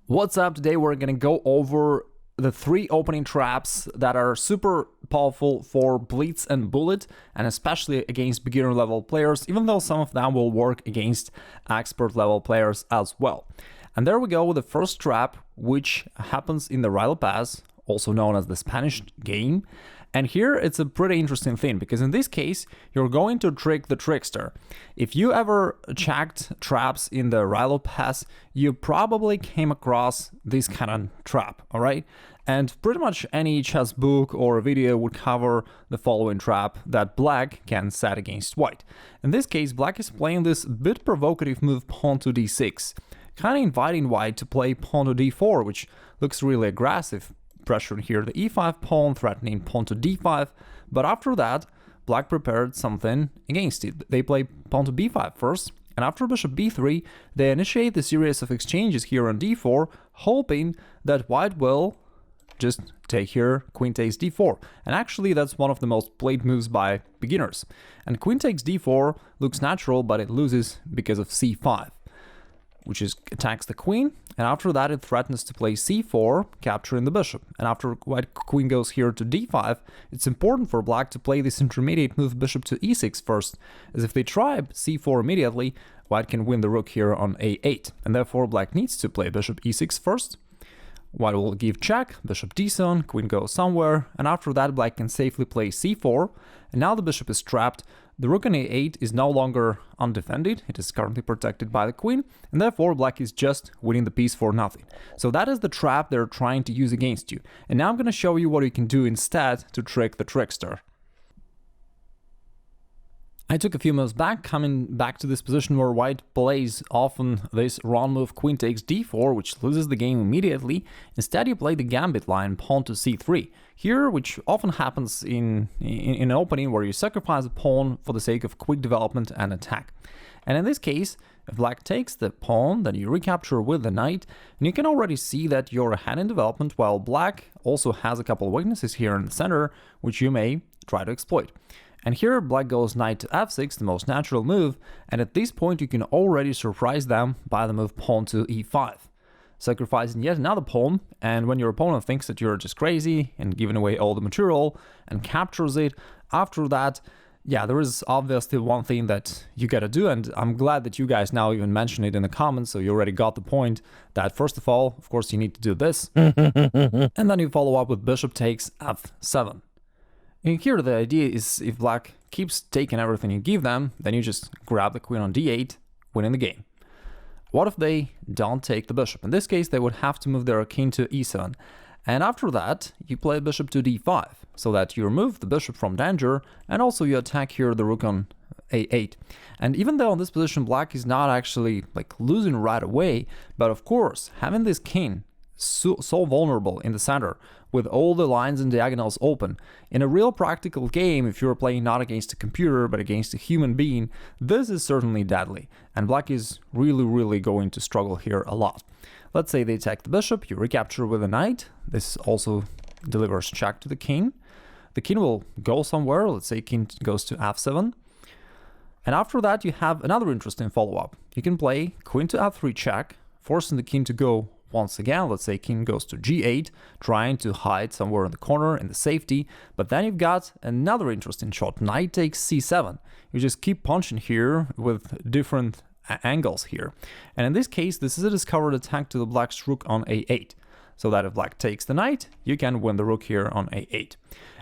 What's up? Today we're gonna go over the 3 opening traps that are super powerful for blitz and bullet, and especially against beginner level players, even though some of them will work against expert level players as well. And there we go with the first trap, which happens in the Ruy Lopez, also known as the Spanish game. And here it's a pretty interesting thing, because in this case, you're going to trick the trickster. If you ever checked traps in the Ruy Lopez, you probably came across this kind of trap, all right? And pretty much any chess book or video would cover the following trap that black can set against white. In this case, black is playing this bit provocative move pawn to d6, kind of inviting white to play pawn to d4, which looks really aggressive, pressuring here the e5 pawn, threatening pawn to d5, but after that, black prepared something against it. They play pawn to b5 first, and after bishop b3, they initiate the series of exchanges here on d4, hoping that white will just take here queen takes d4. And actually, that's one of the most played moves by beginners. And queen takes d4 looks natural, but it loses because of c5, which attacks the queen, and after that it threatens to play c4, capturing the bishop. And after white queen goes here to d5, it's important for black to play this intermediate move bishop to e6 first, as if they try c4 immediately, white can win the rook here on a8, and therefore black needs to play bishop e6 first. White will give check, bishop d7, queen goes somewhere, and after that black can safely play c4, and now the bishop is trapped. The rook on a8 is no longer undefended, it is currently protected by the queen, and therefore black is just winning the piece for nothing. So that is the trap they're trying to use against you. And now I'm going to show you what you can do instead to trick the trickster. I took a few moves back, coming back to this position where white plays often this wrong move queen takes d4, which loses the game immediately. Instead, you play the gambit line pawn to c3. Here, which often happens in an opening where you sacrifice a pawn for the sake of quick development and attack. And in this case, if black takes the pawn, then you recapture with the knight, and you can already see that you're ahead in development, while black also has a couple of weaknesses here in the center, which you may try to exploit. And here black goes knight to f6, the most natural move, and at this point you can already surprise them by the move pawn to e5, sacrificing yet another pawn. And when your opponent thinks that you're just crazy and giving away all the material and captures it, after that, yeah, there is obviously one thing that you gotta do, and I'm glad that you guys now even mention it in the comments, so you already got the point that first of all, of course, you need to do this, and then you follow up with bishop takes f7. And here the idea is, if black keeps taking everything you give them, then you just grab the queen on d8, winning the game. What if they don't take the bishop? In this case, they would have to move their king to e7. And after that, you play bishop to d5, so that you remove the bishop from danger, and also you attack here the rook on a8. And even though in this position black is not actually like losing right away, but of course, having this king so vulnerable in the center, with all the lines and diagonals open. In a real practical game, if you're playing not against a computer but against a human being, this is certainly deadly, and black is really going to struggle here a lot. Let's say they attack the bishop, you recapture with a knight. This also delivers check to the king. The king will go somewhere, let's say king goes to f7. And after that you have another interesting follow-up. You can play queen to f3 check, forcing the king to go once again. Let's say king goes to g8, trying to hide somewhere in the corner in the safety, but then you've got another interesting shot, knight takes c7. You just keep punching here with different angles here. And in this case, this is a discovered attack to the black's rook on a8, so that if black takes the knight, you can win the rook here on a8.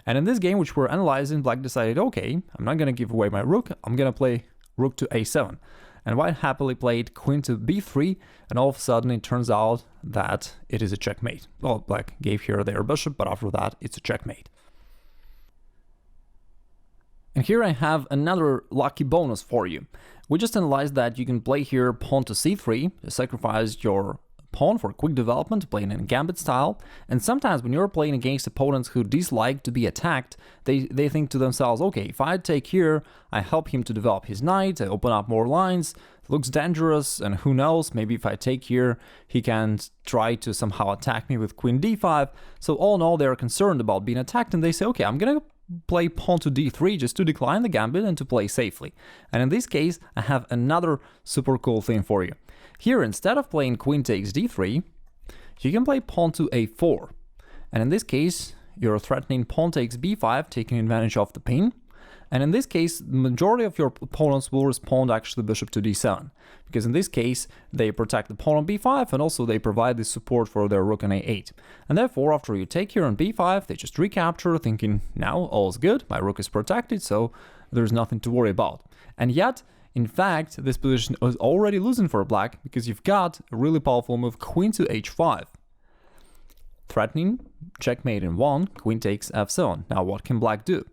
And in this game, which we're analyzing, black decided, okay, I'm not going to give away my rook, I'm going to play rook to a7. And white happily played queen to b3, and all of a sudden it turns out that it is a checkmate. Well, black gave here their bishop, but after that it's a checkmate. And here I have another lucky bonus for you. We just analyzed that you can play here pawn to c3, sacrifice your pawn for quick development, playing in gambit style, and sometimes when you're playing against opponents who dislike to be attacked, they think to themselves, okay, if I take here, I help him to develop his knight, I open up more lines, it looks dangerous, and who knows, maybe if I take here, he can try to somehow attack me with queen d5, so all in all, they're concerned about being attacked, and they say, okay, I'm gonna play pawn to d3 just to decline the gambit and to play safely. And in this case, I have another super cool thing for you. Here, instead of playing queen takes d3, you can play pawn to a4. And in this case, you're threatening pawn takes b5, taking advantage of the pin. And in this case, the majority of your opponents will respond actually bishop to d7, because in this case, they protect the pawn on b5 and also they provide the support for their rook on a8. And therefore, after you take here on b5, they just recapture, thinking, now all's good, my rook is protected, so there's nothing to worry about. And yet, in fact, this position is already losing for black, because you've got a really powerful move, queen to h5. Threatening, checkmate in 1, queen takes f7. Now what can black do?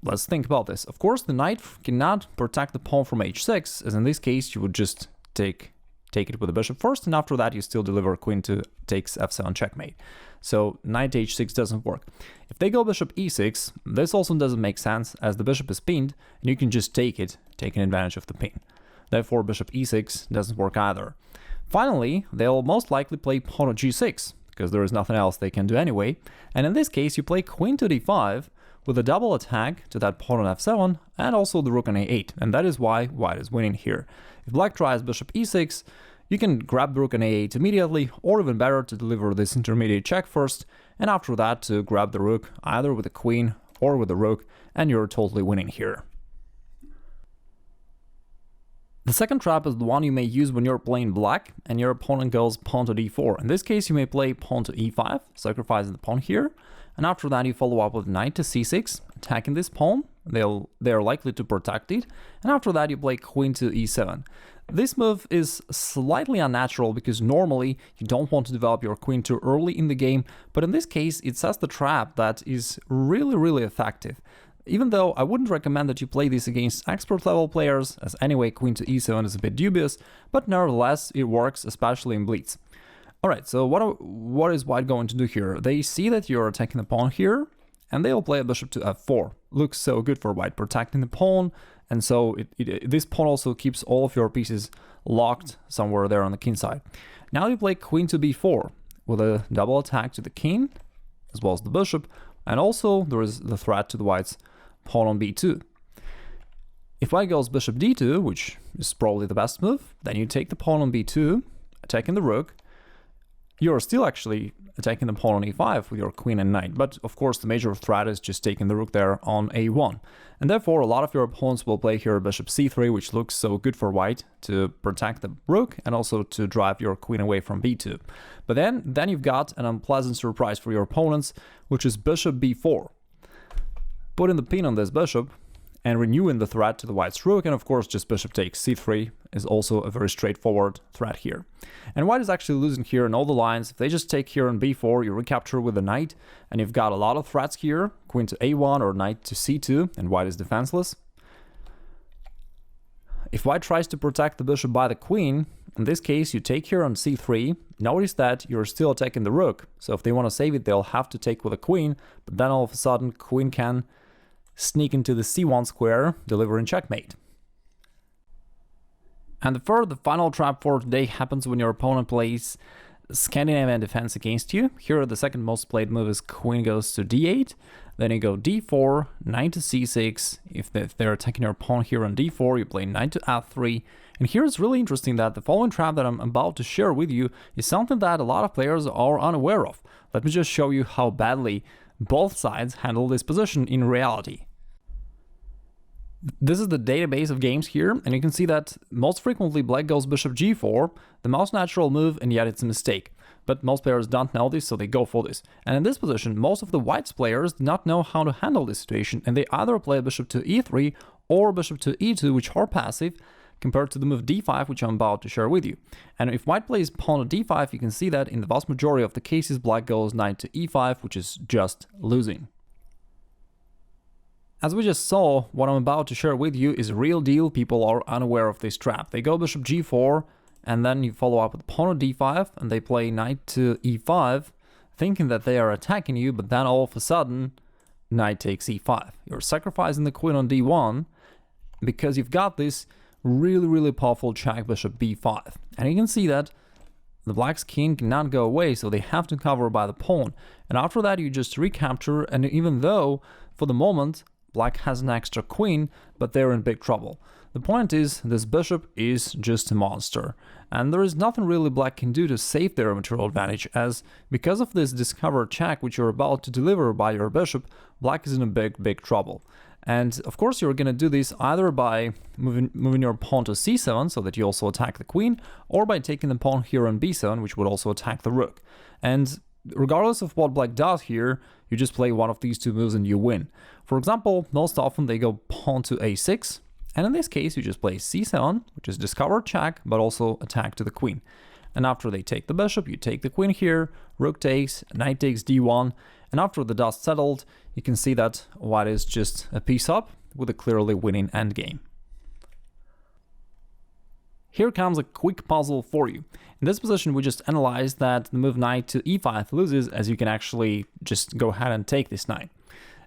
Let's think about this. Of course, the knight cannot protect the pawn from h6, as in this case you would just take it with the bishop first, and after that you still deliver queen to takes f7 checkmate. So knight h6 doesn't work. If they go bishop e6, this also doesn't make sense, as the bishop is pinned, and you can just take it, taking advantage of the pin. Therefore, bishop e6 doesn't work either. Finally, they'll most likely play pawn to g6, because there is nothing else they can do anyway, and in this case you play queen to d5, with a double attack to that pawn on f7 and also the rook on a8, and that is why white is winning here. If black tries bishop e6, you can grab the rook on a8 immediately, or even better, to deliver this intermediate check first, and after that to grab the rook either with the queen or with the rook, and you're totally winning here. The second trap is the one you may use when you're playing black and your opponent goes pawn to d4. In this case, you may play pawn to e5, sacrificing the pawn here, and after that you follow up with knight to c6, attacking this pawn. They are likely to protect it, and after that you play queen to e7. This move is slightly unnatural because normally you don't want to develop your queen too early in the game, but in this case it sets the trap that is really effective. Even though I wouldn't recommend that you play this against expert level players, as anyway queen to e7 is a bit dubious, but nevertheless it works, especially in blitz. Alright, so what is white going to do here? They see that you're attacking the pawn here, and they'll play a bishop to f4. Looks so good for white, protecting the pawn, and so this pawn also keeps all of your pieces locked somewhere there on the king side. Now you play queen to b4, with a double attack to the king, as well as the bishop, and also there is the threat to the white's pawn on b2. If white goes bishop d2, which is probably the best move, then you take the pawn on b2, attacking the rook. You're still actually attacking the pawn on e5 with your queen and knight, but of course the major threat is just taking the rook there on a1. And therefore a lot of your opponents will play here bishop c3, which looks so good for white to protect the rook and also to drive your queen away from b2. But then you've got an unpleasant surprise for your opponents, which is bishop b4. Putting the pin on this bishop and renewing the threat to the white's rook, and of course just bishop takes c3 is also a very straightforward threat here. And white is actually losing here in all the lines. If they just take here on b4, you recapture with the knight, and you've got a lot of threats here, queen to a1 or knight to c2, and white is defenseless. If white tries to protect the bishop by the queen, in this case you take here on c3, notice that you're still attacking the rook, so if they want to save it they'll have to take with a queen, but then all of a sudden queen can sneak into the c1 square, delivering checkmate. And the final trap for today happens when your opponent plays Scandinavian Defense against you. Here the second most played move is queen goes to d8, then you go d4, knight to c6. If they're attacking your pawn here on d4, you play knight to f3. And here it's really interesting that the following trap that I'm about to share with you is something that a lot of players are unaware of. Let me just show you how badly both sides handle this position in reality. This is the database of games here, and you can see that most frequently black goes bishop g4, the most natural move, and yet it's a mistake. But most players don't know this, so they go for this. And in this position, most of the white's players do not know how to handle this situation, and they either play bishop to e3 or bishop to e2, which are passive, compared to the move d5, which I'm about to share with you. And if white plays pawn to d5, you can see that in the vast majority of the cases, black goes knight to e5, which is just losing. As we just saw, what I'm about to share with you is real deal. People are unaware of this trap. They go bishop g4, and then you follow up with pawn to d5, and they play knight to e5, thinking that they are attacking you, but then all of a sudden, knight takes e5. You're sacrificing the queen on d1, because you've got this really powerful check bishop b5. And you can see that the black's king cannot go away, so they have to cover by the pawn. And after that, you just recapture, and even though, for the moment, black has an extra queen, but they're in big trouble. The point is, this bishop is just a monster, and there is nothing really black can do to save their material advantage, as because of this discovered check which you're about to deliver by your bishop, black is in a big trouble. And of course you're gonna do this either by moving your pawn to c7 so that you also attack the queen, or by taking the pawn here on b7, which would also attack the rook. And regardless of what black does here, you just play one of these two moves and you win. For example, most often they go pawn to a6, and in this case you just play c7, which is discovered check, but also attack to the queen. And after they take the bishop, you take the queen here, rook takes, knight takes d1, and after the dust settled, you can see that white is just a piece up with a clearly winning endgame. Here comes a quick puzzle for you. In this position, we just analyzed that the move knight to e5 loses, as you can actually just go ahead and take this knight.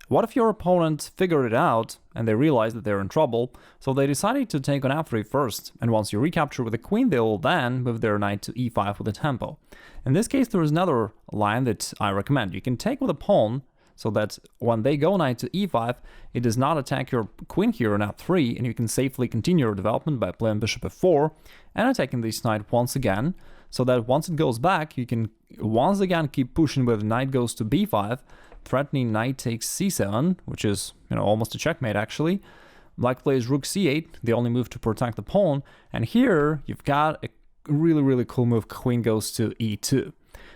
What if your opponent figured it out and they realized that they're in trouble, so they decided to take on f3 first, and once you recapture with the queen, they will then move their knight to e5 with a tempo. In this case, there is another line that I recommend. You can take with a pawn, so that when they go knight to e5, it does not attack your queen here on f3, and you can safely continue your development by playing bishop f4 and attacking this knight once again, so that once it goes back, you can once again keep pushing with knight goes to b5, threatening knight takes c7, which is, almost a checkmate actually. Black plays rook c8, the only move to protect the pawn, and here you've got a really cool move, queen goes to e2.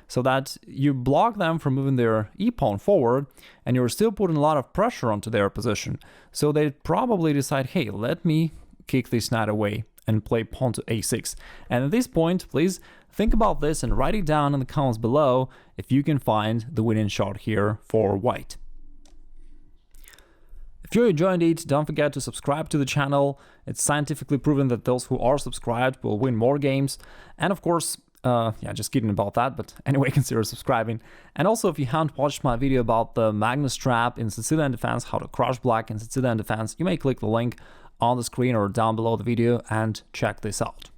So that you block them from moving their e-pawn forward, and you're still putting a lot of pressure onto their position. So they probably decide, hey, let me kick this knight away and play pawn to a6. And at this point, please think about this and write it down in the comments below if you can find the winning shot here for white. If you enjoyed it, don't forget to subscribe to the channel. It's scientifically proven that those who are subscribed will win more games. And of course, just kidding about that, but anyway, consider subscribing. And also, if you haven't watched my video about the Magnus trap in Sicilian Defense, how to crush black in Sicilian Defense, you may click the link on the screen or down below the video and check this out.